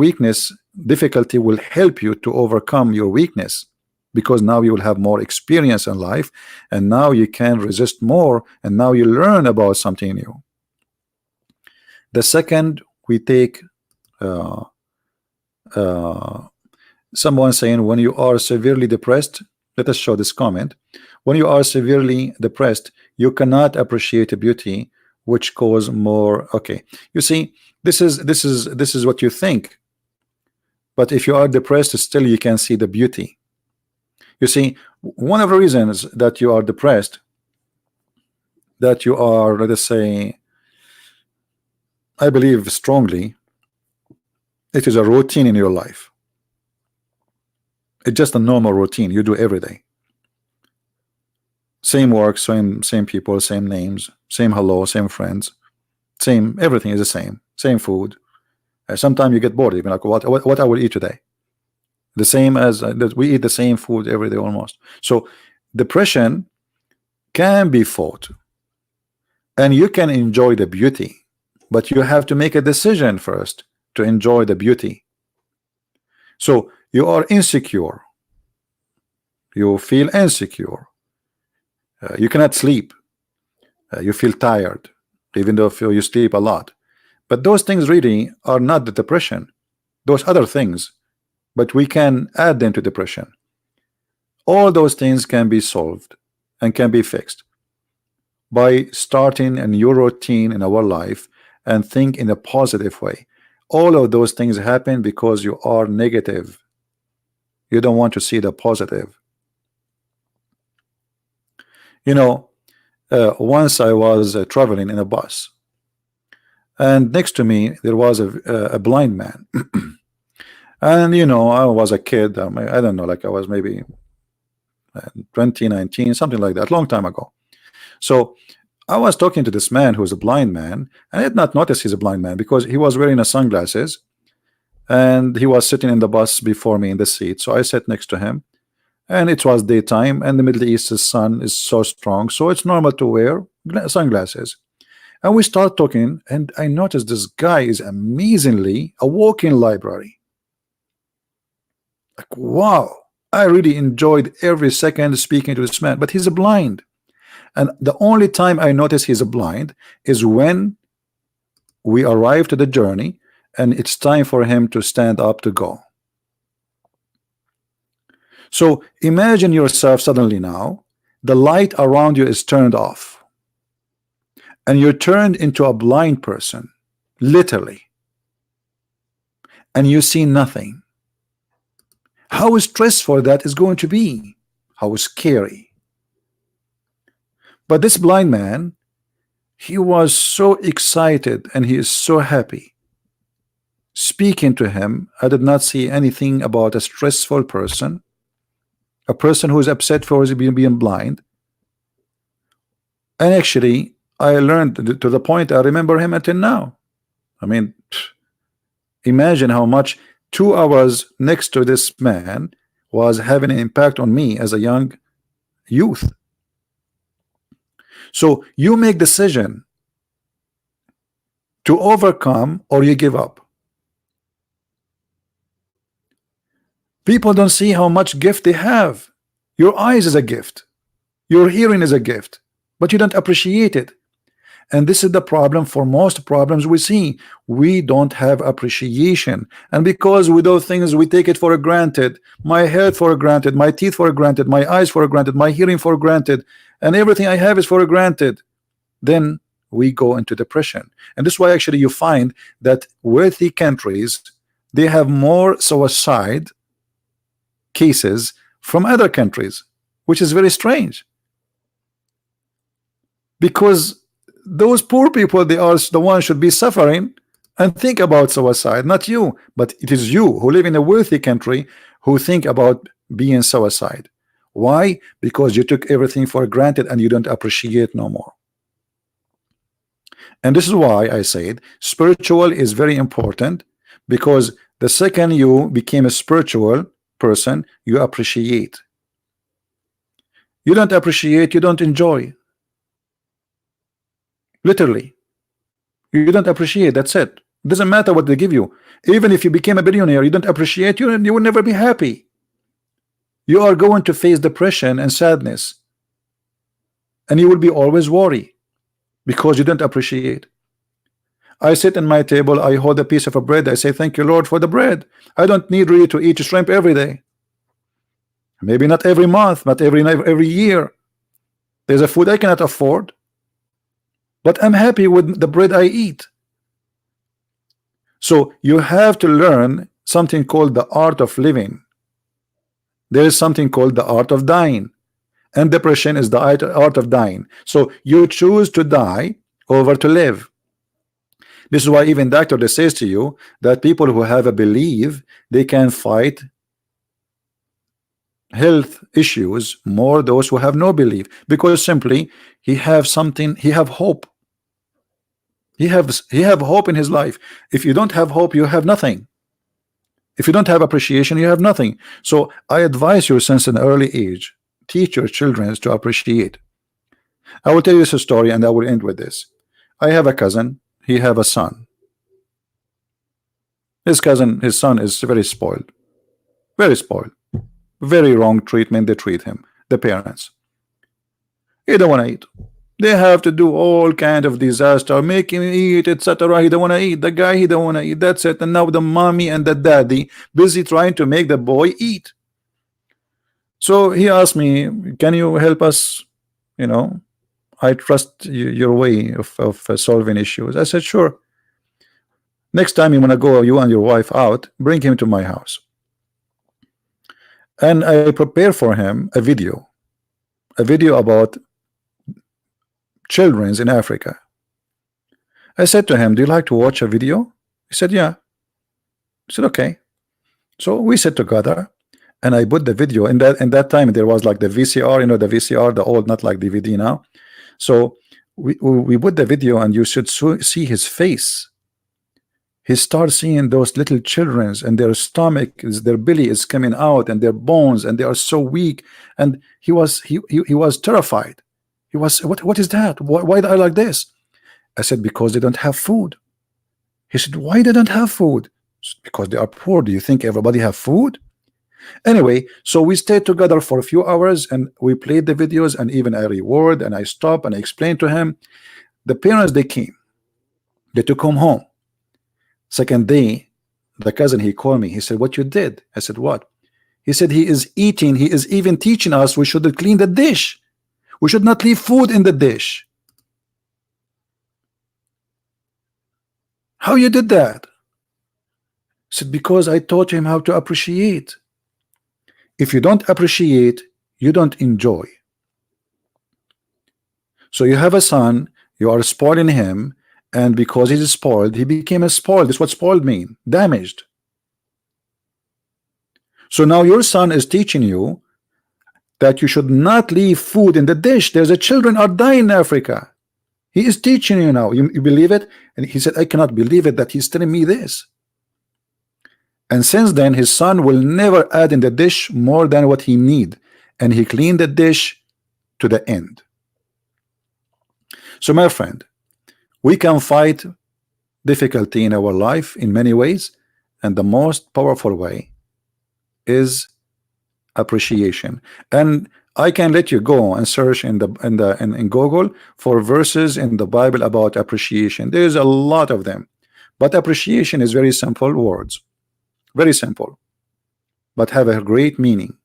difficulty will help you to overcome your weakness, because now you will have more experience in life, and now you can resist more, and now you learn about something new. The second, we take someone saying, when you are severely depressed, let us show this comment. When you are severely depressed, you cannot appreciate beauty, which cause more. Okay, you see, this is what you think, but if you are depressed, still you can see the beauty. You see, one of the reasons that you are depressed, that you are, let us say, I believe strongly, it is a routine in your life. It's just a normal routine you do every day. Same work, same people, same names, same hello, same friends, same everything is the same. Same food. Sometimes you get bored, even like what I will eat today. The same as that we eat the same food every day almost. So depression can be fought, and you can enjoy the beauty, but you have to make a decision first to enjoy the beauty. So you are insecure, you feel insecure, you cannot sleep, you feel tired even though you sleep a lot, but those things really are not the depression, those other things, but we can add them to depression. All those things can be solved and can be fixed by starting a new routine in our life and think in a positive way. All of those things happen because you are negative. You don't want to see the positive. You know, once I was traveling in a bus, and next to me there was a blind man. And you know, I was a kid, I don't know, like I was maybe 2019, something like that, long time ago. So I was talking to this man who's a blind man, and I did not notice he's a blind man because he was wearing a sunglasses, and he was sitting in the bus before me in the seat. So I sat next to him, and it was daytime, and the Middle East's sun is so strong, so it's normal to wear sunglasses. And we start talking, and I noticed this guy is amazingly a walking library. Like, wow, I really enjoyed every second speaking to this man, but he's a blind. And the only time I notice he's a blind is when we arrive to the journey and it's time for him to stand up to go. So imagine yourself suddenly now, the light around you is turned off, and you're turned into a blind person, literally, and you see nothing. How stressful that is going to be, how scary. But this blind man, he was so excited and he is so happy. Speaking to him, I did not see anything about a stressful person, a person who is upset for being blind. And actually, I learned to the point I remember him until now. I mean, imagine how much 2 hours next to this man was having an impact on me as a young youth. So you make decision to overcome or you give up. People don't see how much gift they have. Your eyes is a gift, your hearing is a gift, but you don't appreciate it. And this is the problem for most problems we see. We don't have appreciation, and because with those things we take it for granted. My health for granted, my teeth for granted, my eyes for granted, my hearing for granted, and everything I have is for granted. Then we go into depression. And this is why actually you find that wealthy countries, they have more suicide cases from other countries, which is very strange, because those poor people, they are the ones should be suffering and think about suicide, not you. But it is you who live in a wealthy country who think about being suicide. Why? Because you took everything for granted and you don't appreciate no more. And this is why I said spiritual is very important, because the second you became a spiritual person, you appreciate. You don't appreciate, you don't enjoy. Literally, you don't appreciate. That's it. Doesn't matter what they give you. Even if you became a billionaire, you don't appreciate, you will never be happy. You are going to face depression and sadness, and you will be always worry because you don't appreciate. I sit in my table, I hold a piece of a bread, I say thank you Lord for the bread. I don't need really to eat shrimp every day, maybe not every month, not every year. There's a food I cannot afford, but I'm happy with the bread I eat. So you have to learn something called the art of living. There is something called the art of dying, and depression is the art of dying. So you choose to die over to live. This is why even doctor says to you that people who have a belief, they can fight health issues more those who have no belief, because simply he have something, he have hope. He have hope in his life. If you don't have hope, you have nothing. If you don't have appreciation, you have nothing. So I advise you, since an early age, teach your children to appreciate. I will tell you this story and I will end with this. I have a cousin, he have a son. His son is very spoiled. Very spoiled. Very wrong treatment they treat him, the parents. He don't want to eat. They have to do all kind of disaster, make him eat, etc. He don't want to eat. The guy, he don't want to eat. That's it. And now the mommy and the daddy busy trying to make the boy eat. So he asked me, can you help us? You know, I trust your way of solving issues. I said, sure. Next time you want to go, you and your wife out, bring him to my house. And I prepare for him a video about children in Africa. I said to him, do you like to watch a video? He said, yeah. I said, okay. So we sat together and I put the video. In that time there was like the VCR, you know, the VCR, the old, not like DVD now. So we put the video and you should see his face. He starts seeing those little children and their stomach their belly is coming out and their bones and they are so weak, and he was terrified. He was, what is that? Why are I like this? I said, because they don't have food. He said, why they don't have food? Because they are poor. Do you think everybody have food? Anyway, so we stayed together for a few hours and we played the videos, and even I reward and I stopped and I explained to him. The parents, they came, they took him home. Second day, the cousin, he called me. He said, what you did? I said, what? He said, he is eating. He is even teaching us we should clean the dish. We should not leave food in the dish. How you did that? I said, because I taught him how to appreciate. If you don't appreciate, you don't enjoy. So you have a son, you are spoiling him, and because he's spoiled, he became a spoiled. That's what spoiled mean, damaged. So now your son is teaching you that you should not leave food in the dish. There's a children are dying in Africa. He is teaching you now. You believe it? And he said, I cannot believe it that he's telling me this. And since then, his son will never add in the dish more than what he need, and he cleaned the dish to the end. So my friend, we can fight difficulty in our life in many ways, and the most powerful way is appreciation. And I can let you go and search in Google for verses in the Bible about appreciation. There's a lot of them, but appreciation is very simple words, very simple, but have a great meaning.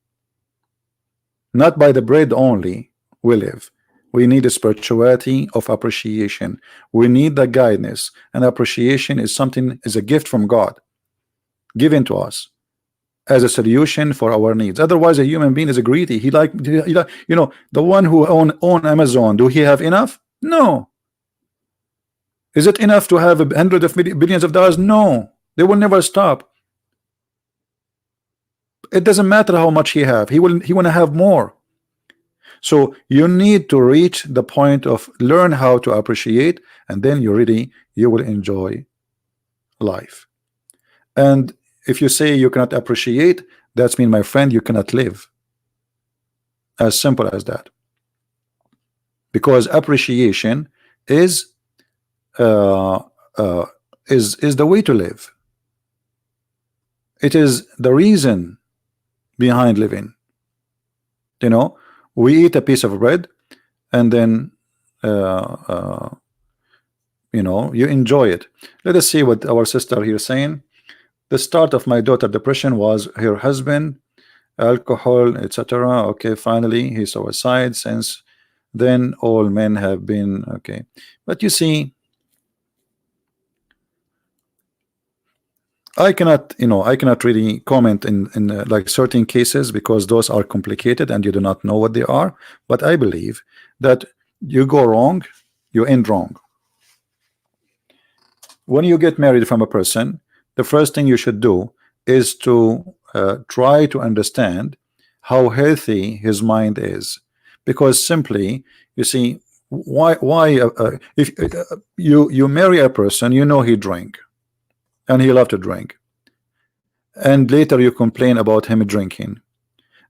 Not by the bread only we live. We need a spirituality of appreciation. We need the guidance, and appreciation is something, is a gift from God given to us as a solution for our needs. Otherwise, a human being is a greedy. He like, you know, the one who own Amazon, do he have enough? No. Is it enough to have hundreds of billions of dollars? No. They will never stop. It doesn't matter how much he have. He want to have more. So you need to reach the point of learn how to appreciate, and then you will enjoy life. And if you say you cannot appreciate, that's mean, my friend, you cannot live. As simple as that. Because appreciation is the way to live. It is the reason behind living. You know, we eat a piece of bread, and then you know, you enjoy it. Let us see what our sister here is saying. The start of my daughter depression was her husband, alcohol, etc. Okay, finally he suicide. Since then all men have been okay. But you see, I cannot, you know, I cannot really comment in like certain cases, because those are complicated and you do not know what they are. But I believe that you go wrong, you end wrong. When you get married from a person, the first thing you should do is to try to understand how healthy his mind is. Because simply, you see, why if you marry a person, you know he drank and he loved to drink, and later you complain about him drinking,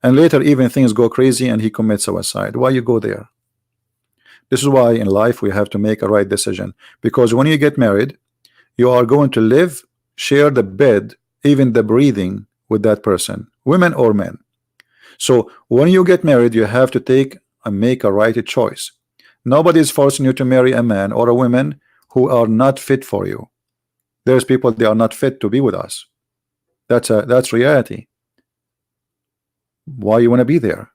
and later even things go crazy and he commits suicide. Why you go there? This is why in life we have to make a right decision, because when you get married, you are going to live, share the bed, even the breathing with that person, women or men. So when you get married, you have to take and make a right choice. Nobody is forcing you to marry a man or a woman who are not fit for you. There's people, they are not fit to be with us. That's reality. Why you want to be there?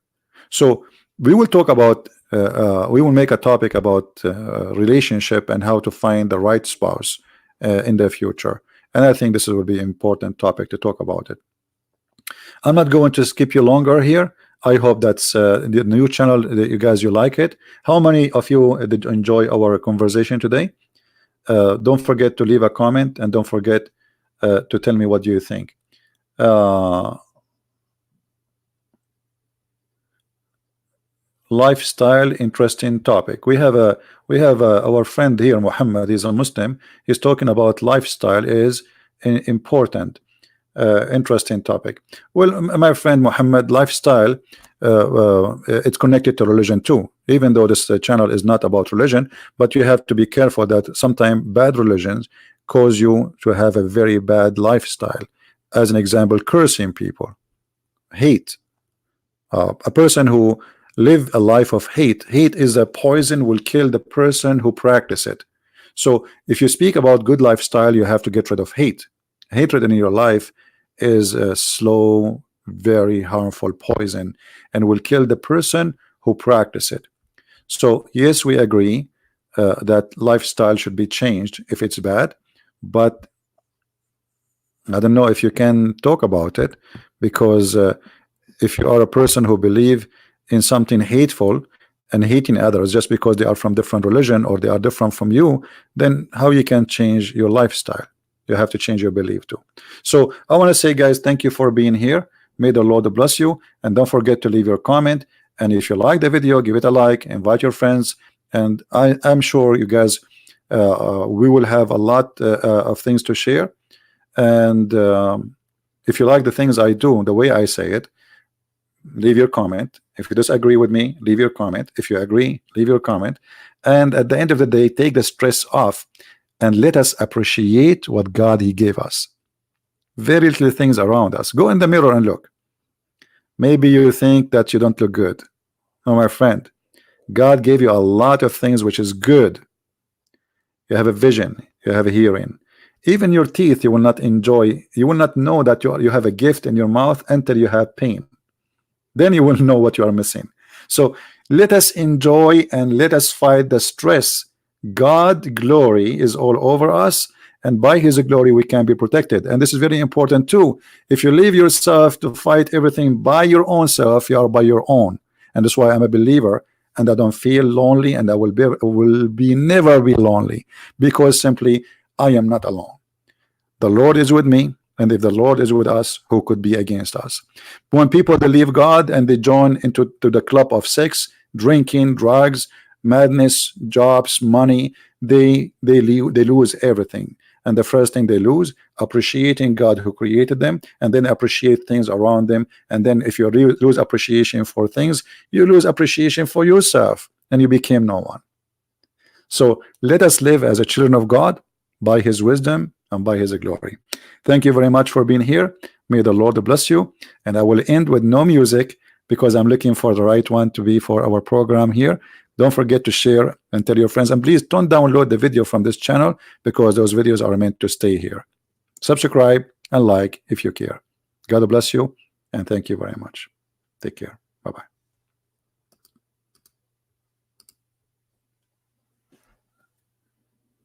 So we will talk about we will make a topic about relationship and how to find the right spouse in the future, and I think this will be an important topic to talk about it. I'm not going to skip you longer here. I hope that's the new channel that you guys, you like it. How many of you did enjoy our conversation today? Don't forget to leave a comment, and don't forget to tell me what do you think. Lifestyle, interesting topic. We have our friend here, Muhammad. He's a Muslim. He's talking about lifestyle is important, interesting topic. Well, my friend Muhammad, lifestyle, it's connected to religion too, even though this channel is not about religion, but you have to be careful that sometimes bad religions cause you to have a very bad lifestyle. As an example, cursing people, hate. A person who live a life of hate is a poison, will kill the person who practice it. So if you speak about good lifestyle, you have to get rid of hate. Hatred in your life is a slow, very harmful poison, and will kill the person who practice it. So yes, we agree that lifestyle should be changed if it's bad, but I don't know if you can talk about it, because if you are a person who believe in something hateful and hating others just because they are from different religion or they are different from you, then how you can change your lifestyle? You have to change your belief too. So I want to say, guys, thank you for being here. May the Lord bless you, and don't forget to leave your comment. And if you like the video, give it a like, invite your friends, and I'm sure you guys we will have a lot of things to share. And if you like the things I do, the way I say it, leave your comment. If you disagree with me, leave your comment. If you agree, leave your comment. And at the end of the day, take the stress off and let us appreciate what God He gave us. Very little things around us. Go in the mirror and look. Maybe you think that you don't look good. No, my friend, God gave you a lot of things which is good. You have a vision, you have a hearing. Even your teeth you will not enjoy. You will not know that you have a gift in your mouth until you have pain. Then you will know what you are missing. So let us enjoy and let us fight the stress. God's glory is all over us, and by His glory we can be protected. And this is very important too. If you leave yourself to fight everything by your own self, you are by your own. And that's why I'm a believer, and I don't feel lonely, and I will never be lonely, because simply I am not alone. The Lord is with me. And if the Lord is with us, who could be against us? When people believe God and they join into the club of sex, drinking, drugs, madness, jobs, money, they lose everything. And the first thing they lose, appreciating God who created them, and then appreciate things around them. And then if you lose appreciation for things, you lose appreciation for yourself, and you became no one. So let us live as a children of God by His wisdom and by His glory. Thank you very much for being here. May the Lord bless you. And I will end with no music, because I'm looking for the right one to be for our program here. Don't forget to share and tell your friends, and please don't download the video from this channel, because those videos are meant to stay here. Subscribe and like if you care. God bless you, and thank you very much. Take care.